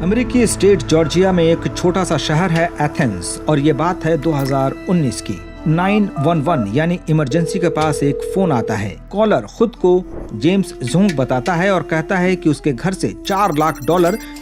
अमेरिकी state Georgia में एक छोटा सा शहर है एथेंस और ये बात है 2019 की। 911 यानी इमरजेंसी के पास एक फोन आता है। कॉलर खुद को जेम्स जोंग बताता है और कहता है कि उसके घर से $4 लाख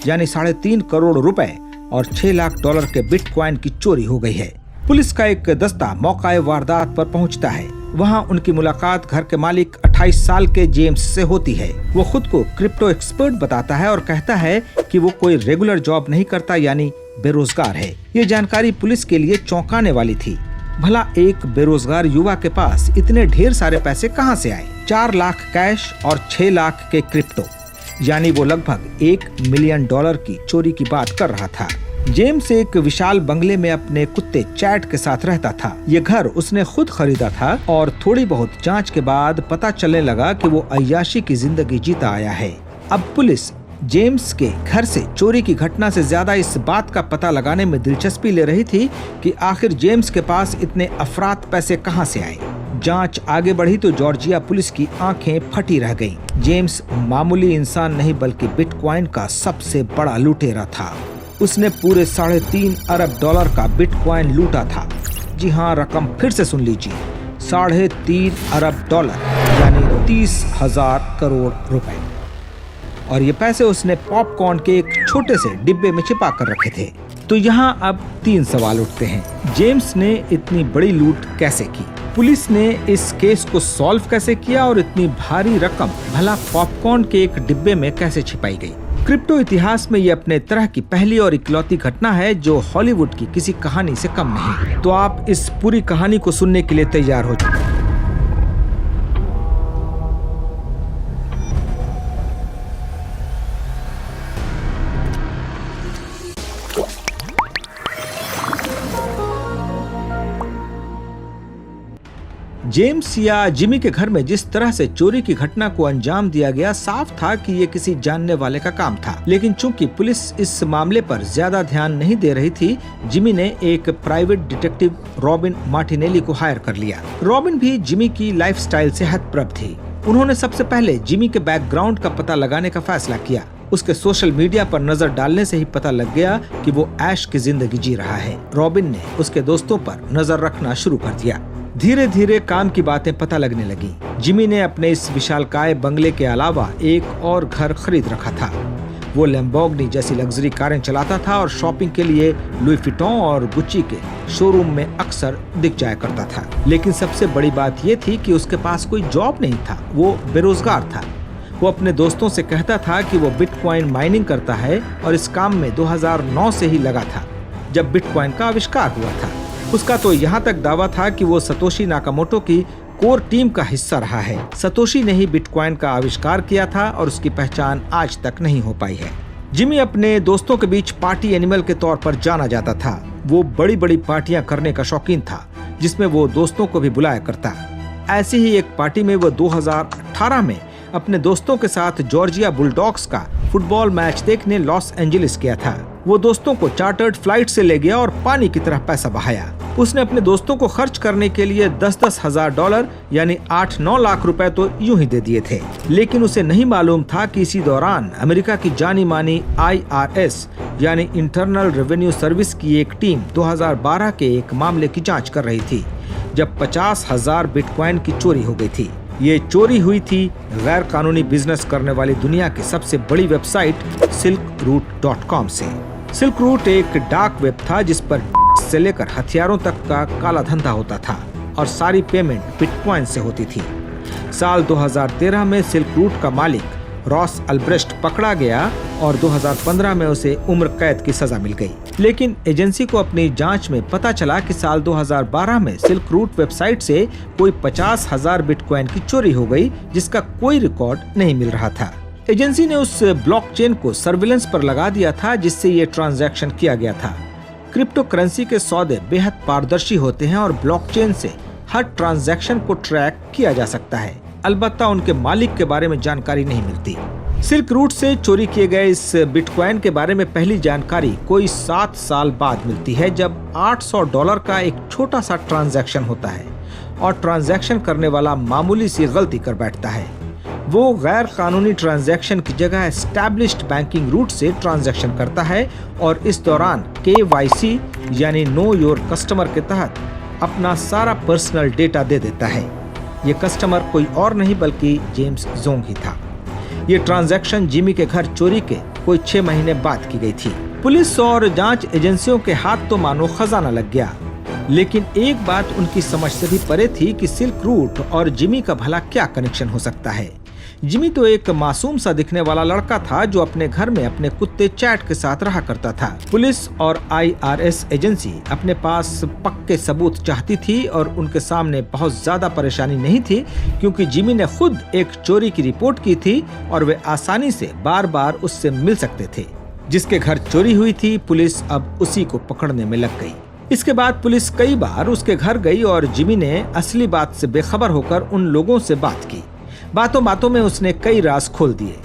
यानी 3.5 करोड़ रुपए और $6 लाख के बिटकॉइन की चोरी हो गई है। पुलिस का एक दस्ता मौका वारदात पर पहुंचता है। वहां उनकी मुलाकात घर के मालिक 28 साल के जेम्स से होती है। वो खुद को क्रिप्टो एक्सपर्ट बताता है और कहता है कि वो कोई रेगुलर जॉब नहीं करता यानी बेरोजगार है। ये जानकारी पुलिस के लिए चौंकाने वाली थी। भला एक बेरोजगार युवा के पास इतने ढेर सारे पैसे कहां से आए? 4 लाख कैश और 6 लाख के क्रिप्टो, यानी वो लगभग $1 मिलियन की चोरी की बात कर रहा था। जेम्स एक विशाल बंगले में अपने कुत्ते चैट के साथ रहता था। ये घर उसने खुद खरीदा था और थोड़ी बहुत जांच के बाद पता चलने लगा कि वो अय्याशी की जिंदगी जीता आया है। अब पुलिस जेम्स के घर से चोरी की घटना से ज्यादा इस बात का पता लगाने में दिलचस्पी ले रही थी कि आखिर जेम्स के पास इतने अफरात पैसे कहां से आए। जांच आगे बढ़ी तो जॉर्जिया पुलिस की आंखें फटी रह गईं। जेम्स मामूली इंसान नहीं बल्कि बिटकॉइन का सबसे बड़ा लुटेरा था। उसने पूरे $3.5 अरब का बिटकॉइन लूटा था। जी हाँ, रकम फिर से सुन लीजिए, $3.5 अरब यानी 30,000 करोड़ रुपए। और ये पैसे उसने पॉपकॉर्न के एक छोटे से डिब्बे में छिपा कर रखे थे। तो यहाँ अब 3 सवाल उठते हैं। जेम्स ने इतनी बड़ी लूट कैसे की? पुलिस ने इस केस को सॉल्व कैसे किया और इतनी भारी रकम भला पॉपकॉर्न के एक डिब्बे में कैसे छिपाई गई? क्रिप्टो इतिहास में ये अपने तरह की पहली और इकलौती घटना है जो हॉलीवुड की किसी कहानी से कम नहीं। तो आप इस पूरी कहानी को सुनने के लिए तैयार हो जाइए। जेम्स या जिमी के घर में जिस तरह से चोरी की घटना को अंजाम दिया गया, साफ था कि ये किसी जानने वाले का काम था। लेकिन चूंकि पुलिस इस मामले पर ज्यादा ध्यान नहीं दे रही थी, जिमी ने एक प्राइवेट डिटेक्टिव रॉबिन मार्टिनेली को हायर कर लिया। रॉबिन भी जिमी की लाइफस्टाइल से हतप्रभ थी। उन्होंने सबसे पहले जिमी के बैकग्राउंड का पता लगाने का फैसला किया। उसके सोशल मीडिया पर नजर डालने से ही पता लग गया कि वो ऐश की जिंदगी जी रहा है। रॉबिन ने उसके दोस्तों पर नजर रखना शुरू कर दिया। धीरे धीरे काम की बातें पता लगने लगी। जिमी ने अपने इस विशालकाय बंगले के अलावा एक और घर खरीद रखा था। वो लैम्बोर्गिनी जैसी लग्जरी कारें चलाता था और शॉपिंग के लिए लुई विटॉन और गुच्ची के शोरूम में अक्सर दिख जाया करता था। लेकिन सबसे बड़ी बात ये थी कि उसके पास कोई जॉब नहीं था। वो बेरोजगार था। वो अपने दोस्तों से कहता था कि वो बिटकॉइन माइनिंग करता है और इस काम में 2009 से ही लगा था, जब बिटकॉइन का आविष्कार हुआ था। उसका तो यहाँ तक दावा था कि वो सतोशी नाकामोटो की कोर टीम का हिस्सा रहा है। सतोशी ने ही बिटकॉइन का आविष्कार किया था और उसकी पहचान आज तक नहीं हो पाई है। जिमी अपने दोस्तों के बीच पार्टी एनिमल के तौर पर जाना जाता था। वो बड़ी बड़ी पार्टियां करने का शौकीन था, जिसमें वो दोस्तों को भी बुलाया करता। ऐसी ही एक पार्टी में वो 2018 में अपने दोस्तों के साथ जॉर्जिया बुलडॉग्स का फुटबॉल मैच देखने लॉस एंजलिस गया था। वो दोस्तों को चार्टर्ड फ्लाइट से ले गया और पानी की तरह पैसा बहाया। उसने अपने दोस्तों को खर्च करने के लिए $10,000 हजार यानी 8-9 लाख रुपए तो यूं ही दे दिए थे। लेकिन उसे नहीं मालूम था कि इसी दौरान अमेरिका की जानी मानी IRS यानी इंटरनल रेवेन्यू सर्विस की एक टीम 2012 के एक मामले की जांच कर रही थी, जब 50,000 बिटकॉइन की चोरी हो गई थी। ये चोरी हुई थी गैर कानूनी बिजनेस करने वाली दुनिया की सबसे बड़ी वेबसाइट silkroot.com से। सिल्क रूट एक डार्क वेब था जिस पर से लेकर हथियारों तक का काला धंधा होता था और सारी पेमेंट बिटकॉइन से होती थी। साल 2013 में सिल्क रूट का मालिक रॉस अल्ब्रेस्ट पकड़ा गया और 2015 में उसे उम्र कैद की सजा मिल गई। लेकिन एजेंसी को अपनी जांच में पता चला कि साल 2012 में सिल्क रूट वेबसाइट से कोई 50,000 बिटकॉइन की चोरी हो गई, जिसका कोई रिकॉर्ड नहीं मिल रहा था। एजेंसी ने उस ब्लॉकचेन को सर्विलेंस पर लगा दिया था जिससे ये ट्रांजैक्शन किया गया था। क्रिप्टो करेंसी के सौदे बेहद पारदर्शी होते हैं और ब्लॉकचेन से हर ट्रांजैक्शन को ट्रैक किया जा सकता है। अलबत्ता उनके मालिक के बारे में जानकारी नहीं मिलती। सिल्क रूट से चोरी किए गए इस बिटकॉइन के बारे में पहली जानकारी कोई 7 साल बाद मिलती है, जब $800 का एक छोटा सा ट्रांजैक्शन होता है और ट्रांजैक्शन करने वाला मामूली सी गलती कर बैठता है। वो गैर कानूनी ट्रांजैक्शन की जगह एस्टैब्लिश्ड बैंकिंग रूट से ट्रांजैक्शन करता है और इस दौरान KYC यानी नो योर कस्टमर के तहत अपना सारा पर्सनल डेटा दे देता है। ये कस्टमर कोई और नहीं बल्कि जेम्स जोंग ही था। ये ट्रांजैक्शन जिमी के घर चोरी के कोई 6 महीने बाद की गई थी। पुलिस और जांच एजेंसियों के हाथ तो मानो खजाना लग गया, लेकिन एक बात उनकी समझ से भी परे थी कि सिल्क रूट और जिमी का भला क्या कनेक्शन हो सकता है। जिमी तो एक मासूम सा दिखने वाला लड़का था जो अपने घर में अपने कुत्ते चैट के साथ रहा करता था। पुलिस और IRS एजेंसी अपने पास पक्के सबूत चाहती थी और उनके सामने बहुत ज्यादा परेशानी नहीं थी, क्योंकि जिमी ने खुद एक चोरी की रिपोर्ट की थी और वे आसानी से बार बार उससे मिल सकते थे। जिसके घर चोरी हुई थी, पुलिस अब उसी को पकड़ने में लग गई। इसके बाद पुलिस कई बार उसके घर गई और जिमी ने असली बात से बेखबर होकर उन लोगों से बात की। बातों बातों में उसने कई राज खोल दिए।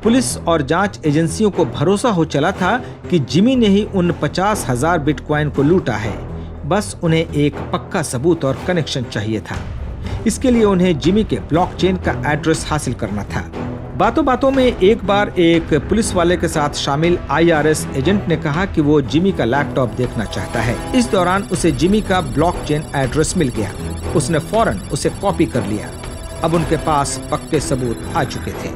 पुलिस और जांच एजेंसियों को भरोसा हो चला था कि जिमी ने ही उन 50,000 बिटकॉइन को लूटा है। बस उन्हें एक पक्का सबूत और कनेक्शन चाहिए था। इसके लिए उन्हें जिमी के ब्लॉकचेन का एड्रेस हासिल करना था। बातों बातों में एक बार एक पुलिस वाले के साथ शामिल IRS एजेंट ने कहा कि वो जिमी का लैपटॉप देखना चाहता है। इस दौरान उसे जिमी का ब्लॉकचेन एड्रेस मिल गया। उसने फौरन उसे कॉपी कर लिया। अब उनके पास पक्के सबूत आ चुके थे।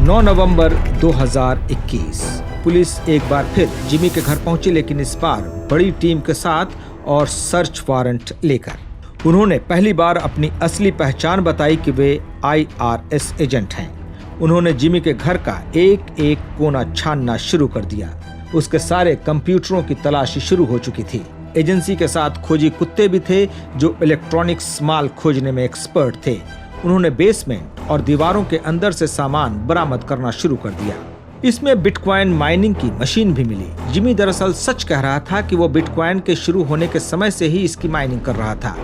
9 नवंबर 2021 पुलिस एक बार फिर जिमी के घर पहुंची, लेकिन इस बार बड़ी टीम के साथ और सर्च वारंट लेकर। उन्होंने पहली बार अपनी असली पहचान बताई कि वे IRS एजेंट हैं। उन्होंने जिमी के घर का एक एक कोना छानना शुरू कर दिया। उसके सारे कंप्यूटरों की तलाशी शुरू हो चुकी थी। एजेंसी के साथ खोजी कुत्ते भी थे जो इलेक्ट्रॉनिक्स माल खोजने में एक्सपर्ट थे। उन्होंने बेसमेंट और दीवारों के अंदर से सामान बरामद करना शुरू कर दिया। इसमें बिटकॉइन माइनिंग की मशीन भी मिली। जिमी दरअसल सच कह रहा था कि वो बिटकॉइन के शुरू होने के समय से ही इसकी माइनिंग कर रहा था।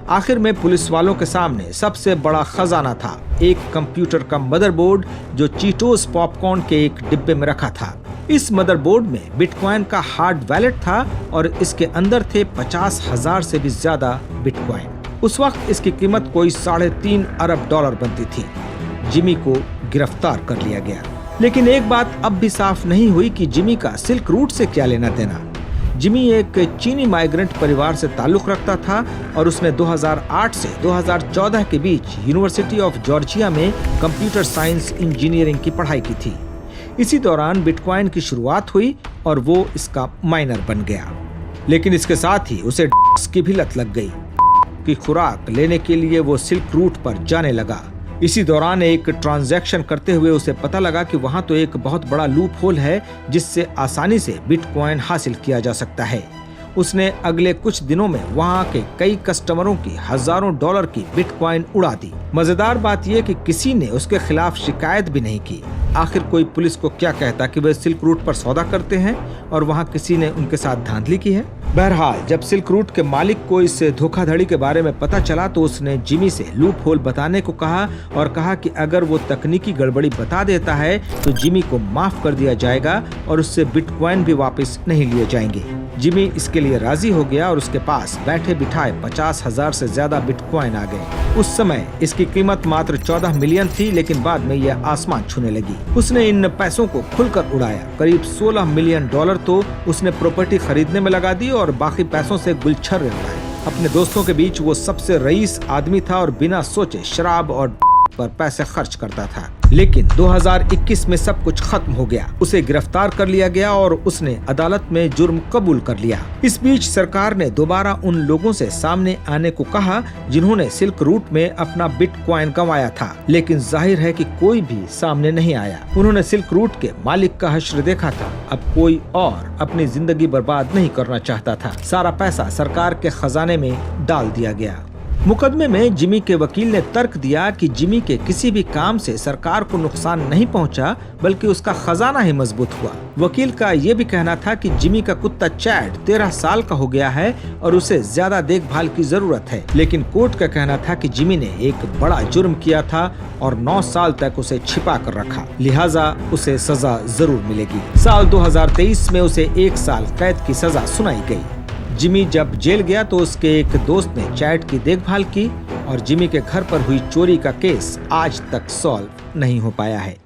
आखिर में पुलिस वालों के सामने सबसे बड़ा खजाना था, एक कंप्यूटर का मदरबोर्ड जो चीटोस पॉपकॉर्न के एक डिब्बे में रखा था। इस मदरबोर्ड में बिटकॉइन का हार्ड वैलेट था और इसके अंदर थे 50,000 से भी ज्यादा बिटकॉइन। उस वक्त इसकी कीमत कोई $3.5 अरब बनती थी। जिमी को गिरफ्तार कर लिया गया, लेकिन एक बात अब भी साफ नहीं हुई कि जिमी का सिल्क रूट से क्या लेना देना। जिमी एक चीनी माइग्रेंट परिवार से ताल्लुक रखता था और उसने 2008 से 2014 के बीच यूनिवर्सिटी ऑफ जॉर्जिया में कंप्यूटर साइंस इंजीनियरिंग की पढ़ाई की थी। इसी दौरान बिटकॉइन की शुरुआत हुई और वो इसका माइनर बन गया, लेकिन इसके साथ ही उसे की भी लत लग गई। की खुराक लेने के लिए वो सिल्क रूट पर जाने लगा। इसी दौरान एक ट्रांजैक्शन करते हुए उसे पता लगा कि वहां तो एक बहुत बड़ा लूप होल है जिससे आसानी से बिटकॉइन हासिल किया जा सकता है। उसने अगले कुछ दिनों में वहां के कई कस्टमरों की हजारों डॉलर की बिटकॉइन उड़ा दी। मजेदार बात यह कि किसी ने उसके खिलाफ शिकायत भी नहीं की। आखिर कोई पुलिस को क्या कहता कि वे सिल्क रूट पर सौदा करते हैं और वहां किसी ने उनके साथ धांधली की है। बहरहाल जब सिल्क रूट के मालिक को इस धोखाधड़ी के बारे में पता चला तो उसने जिमी से लूप होल बताने को कहा और कहा कि अगर वो तकनीकी गड़बड़ी बता देता है तो जिमी को माफ कर दिया जाएगा और उससे बिटकॉइन भी वापस नहीं लिए जाएंगे। जिमी इसके लिए राजी हो गया और उसके पास बैठे बिठाए 50,000 से ज्यादा बिटकॉइन आ गए। उस समय इसकी कीमत मात्र 14 मिलियन थी, लेकिन बाद में यह आसमान छूने लगी। उसने इन पैसों को खुलकर उड़ाया। करीब $16 मिलियन तो उसने प्रॉपर्टी खरीदने में लगा दी और बाकी पैसों से गुलछर्रे उड़ाए। अपने दोस्तों के बीच वो सबसे रईस आदमी था और बिना सोचे शराब और पर पैसे खर्च करता था। लेकिन 2021 में सब कुछ खत्म हो गया। उसे गिरफ्तार कर लिया गया और उसने अदालत में जुर्म कबूल कर लिया। इस बीच सरकार ने दोबारा उन लोगों से सामने आने को कहा जिन्होंने सिल्क रूट में अपना बिटकॉइन गंवाया था, लेकिन जाहिर है कि कोई भी सामने नहीं आया। उन्होंने सिल्क रूट के मालिक का हश्र देखा था। अब कोई और अपनी जिंदगी बर्बाद नहीं करना चाहता था। सारा पैसा सरकार के खजाने में डाल दिया गया। मुकदमे में जिमी के वकील ने तर्क दिया कि जिमी के किसी भी काम से सरकार को नुकसान नहीं पहुंचा, बल्कि उसका खजाना ही मजबूत हुआ। वकील का ये भी कहना था कि जिमी का कुत्ता चैट 13 साल का हो गया है और उसे ज्यादा देखभाल की जरूरत है, लेकिन कोर्ट का कहना था कि जिमी ने एक बड़ा जुर्म किया था और 9 साल तक उसे छिपा कर रखा, लिहाजा उसे सजा जरूर मिलेगी। साल 2023 में उसे 1 साल कैद की सजा सुनाई गई। जिमी जब जेल गया तो उसके एक दोस्त ने चैट की देखभाल की और जिमी के घर पर हुई चोरी का केस आज तक सॉल्व नहीं हो पाया है।